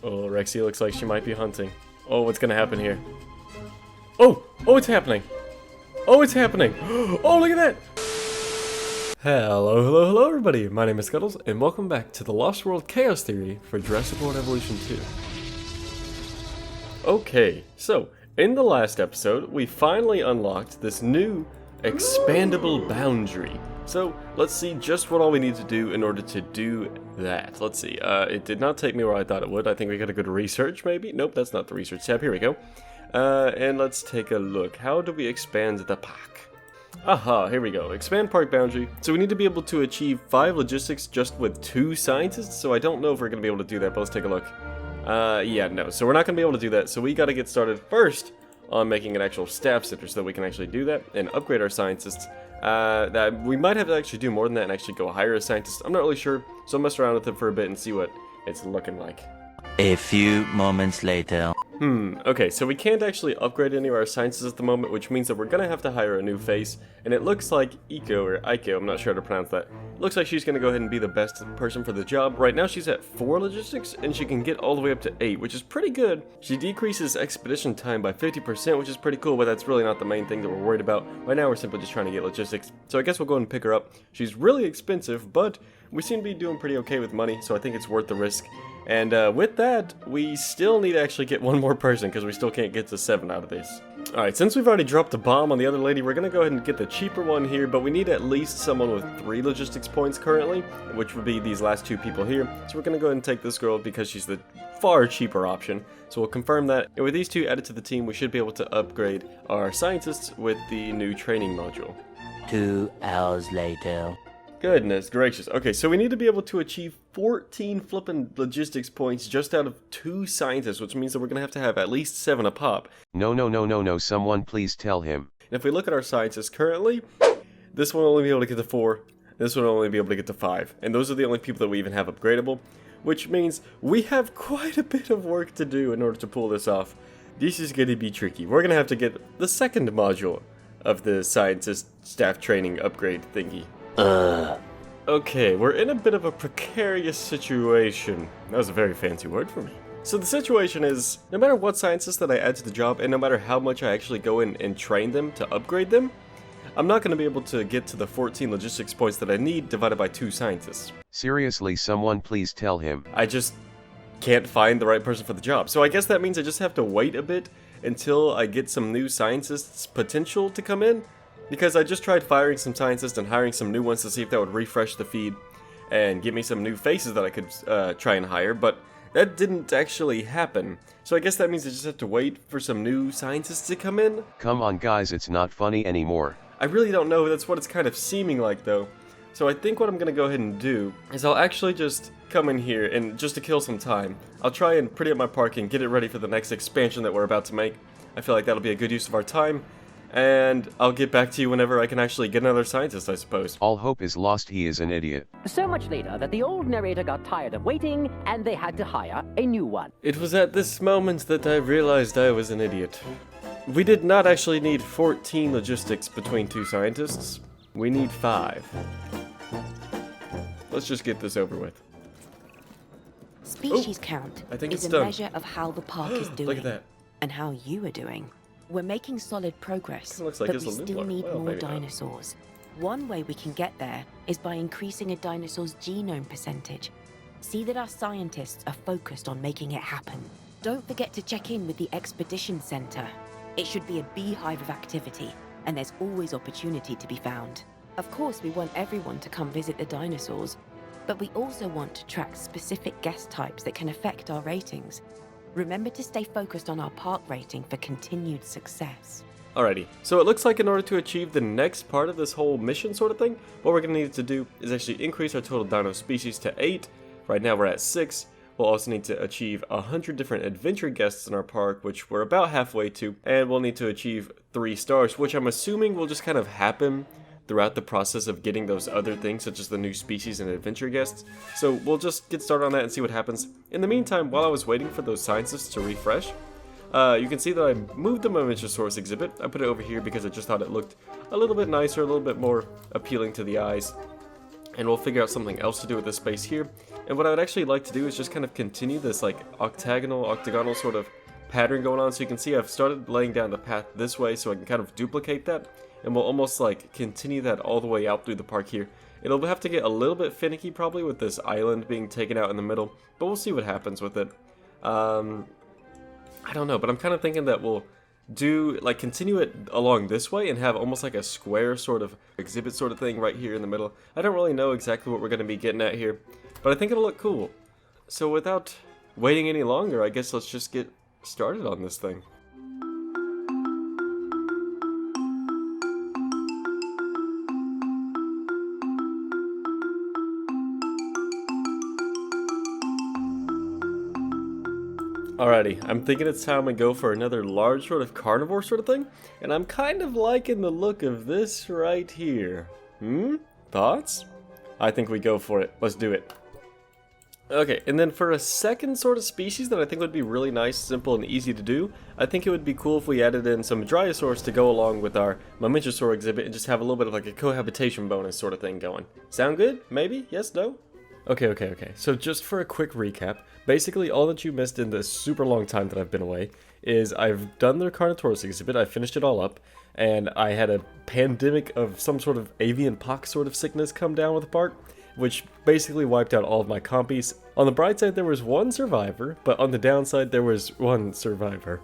Oh, Rexy looks like she might be hunting. Oh, what's gonna happen here? Oh! Oh, it's happening! Oh, it's happening! Oh, look at that! Hello everybody! My name is Scuttles, and welcome back to the Lost World Chaos Theory for Jurassic World Evolution 2. Okay, so, in the last episode, we finally unlocked this new expandable boundary. So, let's see just what all we need to do in order to do that. Let's see, it did not take me where I thought it would. I think we gotta go to research, maybe? Nope, that's not the research tab. Here we go. And let's take a look. How do we expand the park? Aha, here we go. Expand park boundary. So we need to be able to achieve 5 logistics just with 2 scientists, so I don't know if we're gonna be able to do that, but let's take a look. Yeah, no, so we're not gonna be able to do that, so we gotta get started first on making an actual staff center so that we can actually do that and upgrade our scientists. That we might have to actually do more than that and actually go hire a scientist. I'm not really sure, so I'll mess around with it for a bit and see what it's looking like. A few moments later. Okay, so we can't actually upgrade any of our sciences at the moment, which means that we're gonna have to hire a new face, and it looks like Iko, I'm not sure how to pronounce that. Looks like she's gonna go ahead and be the best person for the job. Right now she's at 4 logistics, and she can get all the way up to 8, which is pretty good. She decreases expedition time by 50%, which is pretty cool, but that's really not the main thing that we're worried about. Right now we're simply just trying to get logistics, so I guess we'll go ahead and pick her up. She's really expensive, but we seem to be doing pretty okay with money, so I think it's worth the risk. And with that, we still need to actually get one more person because we still can't get to 7 out of this. Alright, since we've already dropped a bomb on the other lady, we're going to go ahead and get the cheaper one here, but we need at least someone with 3 logistics points currently, which would be these last 2 people here. So we're going to go ahead and take this girl because she's the far cheaper option. So we'll confirm that, and with these 2 added to the team, we should be able to upgrade our scientists with the new training module. 2 hours later. Goodness gracious. Okay, so we need to be able to achieve 14 flippin' logistics points just out of 2 scientists, which means that we're going to have at least 7 a pop. No, someone please tell him. And if we look at our scientists currently, this one will only be able to get to 4, this one will only be able to get to 5. And those are the only people that we even have upgradable, which means we have quite a bit of work to do in order to pull this off. This is going to be tricky. We're going to have to get the second module of the scientist staff training upgrade thingy. Okay, we're in a bit of a precarious situation. That was a very fancy word for me. So the situation is, no matter what scientists that I add to the job, and no matter how much I actually go in and train them to upgrade them, I'm not going to be able to get to the 14 logistics points that I need divided by 2 scientists. Seriously, someone please tell him. I just can't find the right person for the job. So I guess that means I just have to wait a bit until I get some new scientists' potential to come in. Because I just tried firing some scientists and hiring some new ones to see if that would refresh the feed and give me some new faces that I could try and hire, but that didn't actually happen. So I guess that means I just have to wait for some new scientists to come in? Come on guys, it's not funny anymore. I really don't know, that's what it's kind of seeming like though. So I think what I'm going to go ahead and do is I'll actually just come in here and just to kill some time, I'll try and pretty up my park and get it ready for the next expansion that we're about to make. I feel like that'll be a good use of our time. And I'll get back to you whenever I can actually get another scientist, I suppose. All hope is lost, he is an idiot. So much later that the old narrator got tired of waiting and they had to hire a new one. It was at this moment that I realized I was an idiot. We did not actually need 14 logistics between 2 scientists. We need 5. Let's just get this over with. Species count I think is it's a done. measure of how the park is doing. Look at that. And how you are doing. We're making solid progress, Looks like but it's we a new still one. need Well, more maybe not. dinosaurs. One way we can get there is by increasing a dinosaur's genome percentage. See that our scientists are focused on making it happen. Don't forget to check in with the Expedition Center. It should be a beehive of activity, and there's always opportunity to be found. Of course, we want everyone to come visit the dinosaurs, but we also want to track specific guest types that can affect our ratings. Remember to stay focused on our park rating for continued success. Alrighty, so it looks like in order to achieve the next part of this whole mission sort of thing, what we're going to need to do is actually increase our total dino species to 8. Right now we're at 6. We'll also need to achieve 100 different adventure guests in our park, which we're about halfway to, and we'll need to achieve 3 stars, which I'm assuming will just kind of happen throughout the process of getting those other things, such as the new species and adventure guests. So we'll just get started on that and see what happens. In the meantime, while I was waiting for those scientists to refresh, you can see that I moved the Momentosaurus exhibit. I put it over here because I just thought it looked a little bit nicer, a little bit more appealing to the eyes. and we'll figure out something else to do with this space here. And what I would actually like to do is just kind of continue this like octagonal sort of pattern going on. So you can see I've started laying down the path this way so I can kind of duplicate that, and we'll almost like continue that all the way out through the park here. It'll have to get a little bit finicky probably with this island being taken out in the middle, but we'll see what happens with it. I don't know, but I'm kind of thinking that we'll do like continue it along this way and have almost like a square sort of exhibit sort of thing right here in the middle. I don't really know exactly what we're going to be getting at here, but I think it'll look cool. So without waiting any longer, I guess let's just get started on this thing. Alrighty, I'm thinking it's time we go for another large sort of carnivore sort of thing, and I'm kind of liking the look of this right here. Thoughts? I think we go for it. Let's do it. Okay, and then for a second sort of species that I think would be really nice, simple, and easy to do, I think it would be cool if we added in some Drysaurs to go along with our Mamenchosaur exhibit and just have a little bit of like a cohabitation bonus sort of thing going. Sound good? Maybe? Yes? No? Okay. So just for a quick recap, basically all that you missed in this super long time that I've been away is I've done the Carnotaurus exhibit, I finished it all up, and I had a pandemic of some sort of avian pox sort of sickness come down with the park, which basically wiped out all of my compies. On the bright side, there was one survivor, but on the downside, there was one survivor.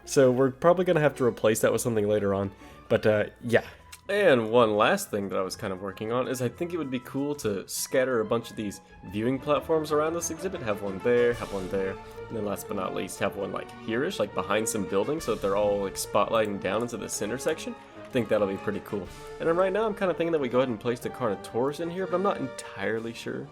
So we're probably going to have to replace that with something later on, but yeah. And one last thing that I was kind of working on is I think it would be cool to scatter a bunch of these viewing platforms around this exhibit. Have one there, and then last but not least, have one like here-ish, like behind some buildings so that they're all like spotlighting down into the center section. I think that'll be pretty cool. And then right now I'm kind of thinking that we go ahead and place the Carnotaurus in here, but I'm not entirely sure.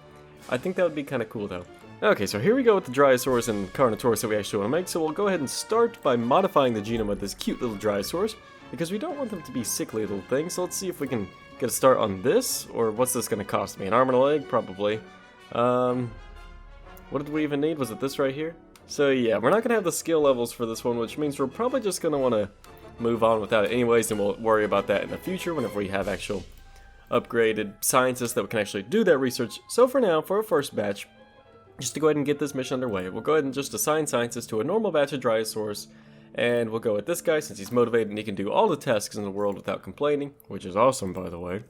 I think that would be kind of cool though. Okay, so here we go with the Drysaurs and Carnotaurus that we actually want to make. So we'll go ahead and start by modifying the genome of this cute little Drysaurs, because we don't want them to be sickly little things. So let's see if we can get a start on this, or what's this going to cost me? An arm and a leg? Probably. What did we even need? Was it this right here? So yeah, we're not going to have the skill levels for this one, which means we're probably just going to want to move on without it anyways, and we'll worry about that in the future whenever we have actual upgraded scientists that can actually do that research. So for now, for our first batch, just to go ahead and get this mission underway, we'll go ahead and just assign scientists to a normal batch of Drysaurs. And we'll go with this guy since he's motivated and he can do all the tasks in the world without complaining, which is awesome, by the way.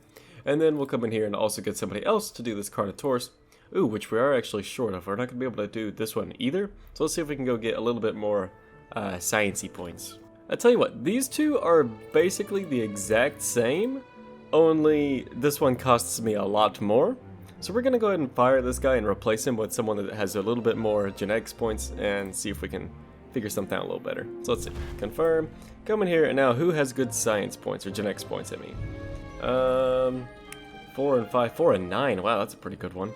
And then we'll come in here and also get somebody else to do this Carnotaurus, which we are actually short of. We're not going to be able to do this one either. So let's see if we can go get a little bit more science-y points. I tell you what, these two are basically the exact same, only this one costs me a lot more. So we're going to go ahead and fire this guy and replace him with someone that has a little bit more genetics points and see if we can figure something out a little better. So let's see. Confirm. Come in here, and now who has good science points, or genetics points, I mean? 4 and 5. 4 and 9. Wow, that's a pretty good one.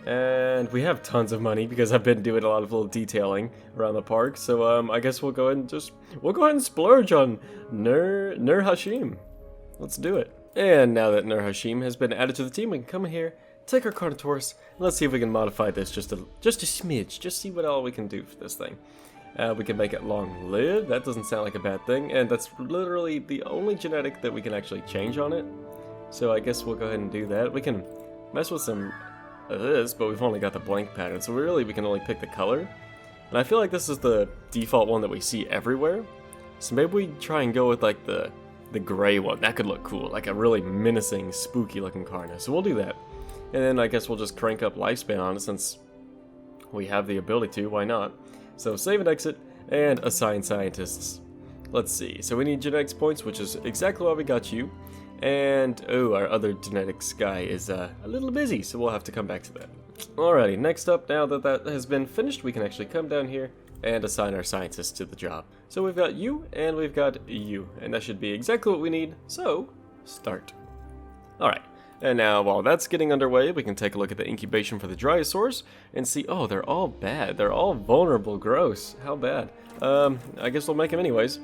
And we have tons of money because I've been doing a lot of little detailing around the park. So I guess we'll go ahead and splurge on Nur Hashim. Let's do it. And now that Nur Hashim has been added to the team, we can come in here, take our Carnotaurus, and let's see if we can modify this just a smidge. Just see what all we can do for this thing. We can make it long-lived. That doesn't sound like a bad thing, and that's literally the only genetic that we can actually change on it. So I guess we'll go ahead and do that. We can mess with some of this, but we've only got the blank pattern, so we can only pick the color. And I feel like this is the default one that we see everywhere. So maybe we try and go with like the gray one. That could look cool, like a really menacing, spooky-looking Carno. So we'll do that. And then I guess we'll just crank up lifespan on it since we have the ability to. Why not? So save and exit, and assign scientists. Let's see, so we need genetics points, which is exactly why we got you. And, our other genetics guy is a little busy, so we'll have to come back to that. Alrighty, next up, now that that has been finished, we can actually come down here and assign our scientists to the job. So we've got you, and we've got you, and that should be exactly what we need, so start. Alright. And now, while that's getting underway, we can take a look at the incubation for the Drysaurs and see, oh, they're all bad. They're all vulnerable. Gross. How bad? I guess we'll make them anyways.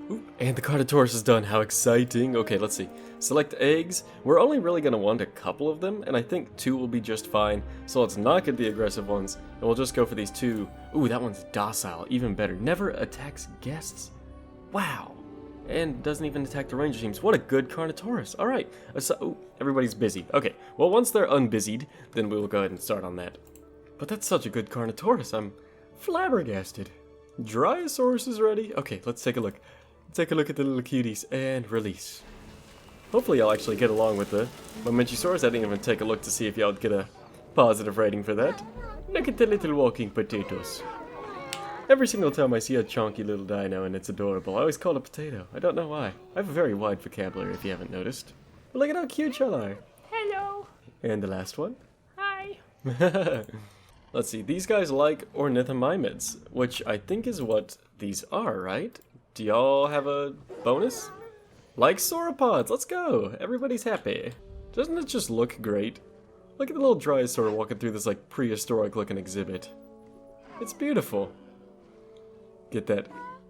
Ooh, and the Carnotaurus is done. How exciting. Okay, let's see. Select eggs. We're only really going to want a couple of them, and I think 2 will be just fine. So let's not get the aggressive ones, and we'll just go for these 2. Ooh, that one's docile. Even better. Never attacks guests. Wow. And doesn't even attack the ranger teams. What a good Carnotaurus. Alright, so, ooh, everybody's busy. Okay, well once they're unbusied, then we'll go ahead and start on that. But that's such a good Carnotaurus, I'm flabbergasted. Dryosaurus is ready. Okay, let's take a look. Take a look at the little cuties, and release. Hopefully y'all actually get along with the Momentosaurus. I didn't even take a look to see if y'all would get a positive rating for that. Look at the little walking potatoes. Every single time I see a chonky little dino and it's adorable, I always call it a potato. I don't know why. I have a very wide vocabulary if you haven't noticed. But look at how cute y'all are. Hello. And the last one. Hi. Let's see, these guys like ornithomimids, which I think is what these are, right? Do y'all have a bonus? Like sauropods, let's go! Everybody's happy. Doesn't it just look great? Look at the little Dryosaur walking through this like prehistoric looking exhibit. It's beautiful. Get that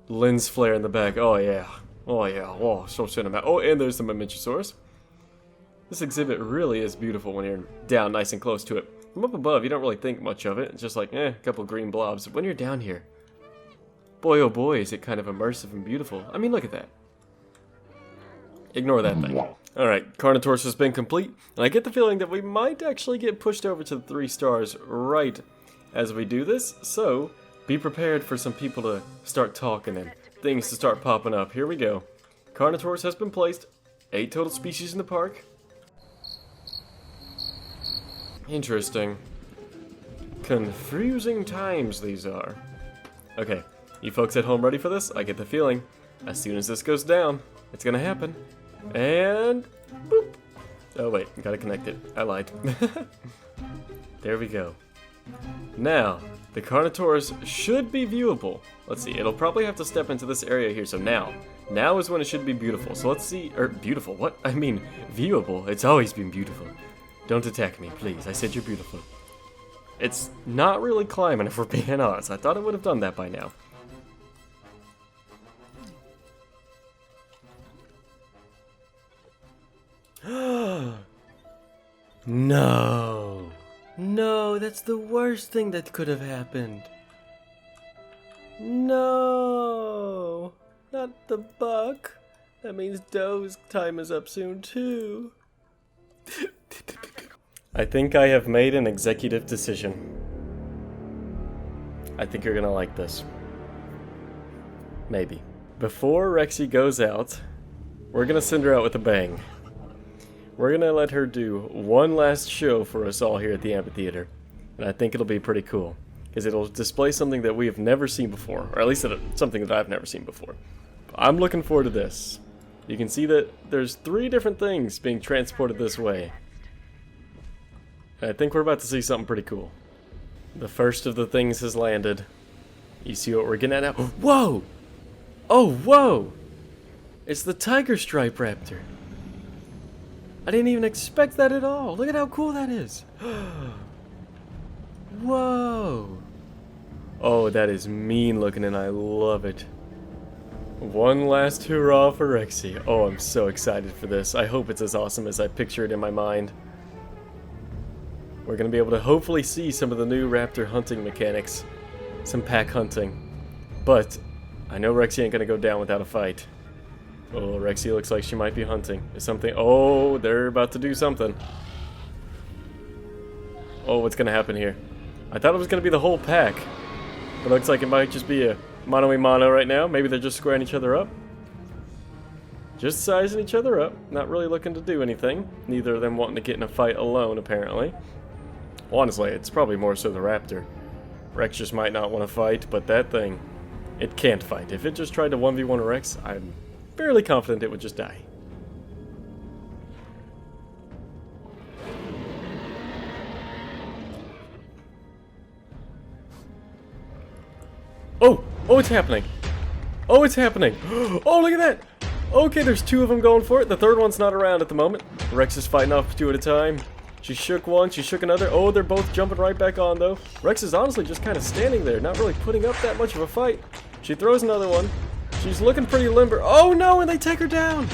lens flare in the back. Oh yeah. Oh yeah. Oh, so cinematic. Oh, and there's the Momentosaurus. This exhibit really is beautiful when you're down nice and close to it. From up above, you don't really think much of it. It's just like, a couple green blobs. When you're down here, boy oh boy, is it kind of immersive and beautiful. I mean, look at that. Ignore that thing. Alright, Carnotaurus has been complete, and I get the feeling that we might actually get pushed over to the 3 stars right as we do this, so be prepared for some people to start talking and things to start popping up. Here we go. Carnotaurus has been placed. 8 total species in the park. Interesting. Confusing times these are. Okay, you folks at home ready for this? I get the feeling, as soon as this goes down, it's gonna happen. And boop. Oh wait, gotta connect it. I lied. There we go. Now, the Carnotaurus should be viewable. Let's see, it'll probably have to step into this area here, so now is when it should be beautiful. So let's see, beautiful, what? I mean, viewable, it's always been beautiful. Don't attack me, please, I said you're beautiful. It's not really climbing if we're being honest. I thought it would have done that by now. No. No, that's the worst thing that could have happened. No. Not the buck. That means Doe's time is up soon too. I think I have made an executive decision. I think you're gonna like this. Maybe. Before Rexy goes out, we're gonna send her out with a bang. We're gonna let her do one last show for us all here at the amphitheater. And I think it'll be pretty cool. Because it'll display something that we have never seen before. Or at least something that I've never seen before. I'm looking forward to this. You can see that there's 3 different things being transported this way. And I think we're about to see something pretty cool. The first of the things has landed. You see what we're getting at now? Whoa! Oh, whoa! It's the tiger stripe raptor. I didn't even expect that at all. Look at how cool that is. Whoa! Oh, that is mean looking and I love it. One last hurrah for Rexy. Oh, I'm so excited for this. I hope it's as awesome as I picture it in my mind. We're going to be able to hopefully see some of the new raptor hunting mechanics. Some pack hunting. But I know Rexy ain't going to go down without a fight. Oh, Rexy looks like she might be hunting. Is something... Oh, they're about to do something. Oh, what's going to happen here? I thought it was going to be the whole pack. But it looks like it might just be a mano-a-mano right now. Maybe they're just squaring each other up. Just sizing each other up. Not really looking to do anything. Neither of them wanting to get in a fight alone, apparently. Well, honestly, it's probably more so the raptor. Rex just might not want to fight, but that thing, it can't fight. If it just tried to 1v1 a Rex, I'm fairly confident it would just die. Oh! Oh, it's happening! Oh, it's happening! Oh, look at that! Okay, there's 2 of them going for it. The third one's not around at the moment. Rex is fighting off 2 at a time. She shook one, she shook another. Oh, they're both jumping right back on, though. Rex is honestly just kind of standing there, not really putting up that much of a fight. She throws another one. She's looking pretty limber. Oh, no, and they take her down.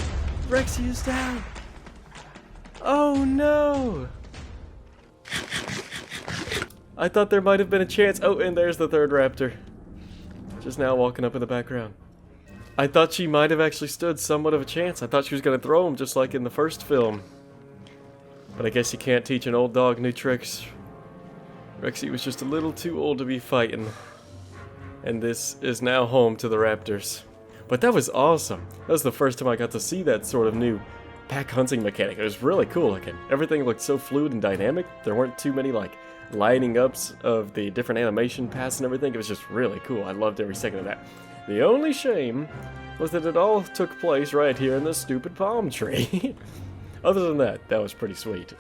Rexy is down. Oh, no. I thought there might have been a chance. Oh, and there's the third raptor. Just now walking up in the background. I thought she might have actually stood somewhat of a chance. I thought she was going to throw him just like in the first film. But I guess you can't teach an old dog new tricks. Rexy was just a little too old to be fighting. And this is now home to the raptors. But that was awesome. That was the first time I got to see that sort of new pack hunting mechanic. It was really cool looking. Everything looked so fluid and dynamic. There weren't too many like lining ups of the different animation paths and everything. It was just really cool. I loved every second of that. The only shame was that it all took place right here in this stupid palm tree. Other than that, that was pretty sweet.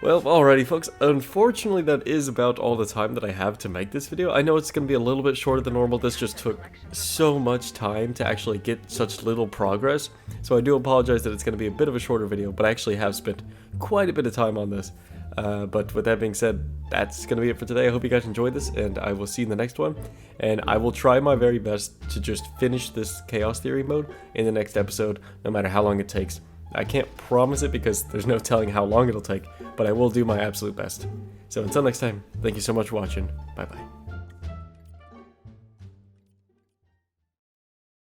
Well, alrighty folks, unfortunately that is about all the time that I have to make this video. I know it's going to be a little bit shorter than normal. This just took so much time to actually get such little progress. So I do apologize that it's going to be a bit of a shorter video, but I actually have spent quite a bit of time on this. But with that being said, that's going to be it for today. I hope you guys enjoyed this, and I will see you in the next one. And I will try my very best to just finish this Chaos Theory mode in the next episode, no matter how long it takes. I can't promise it because there's no telling how long it'll take, but I will do my absolute best. So until next time, thank you so much for watching. Bye bye.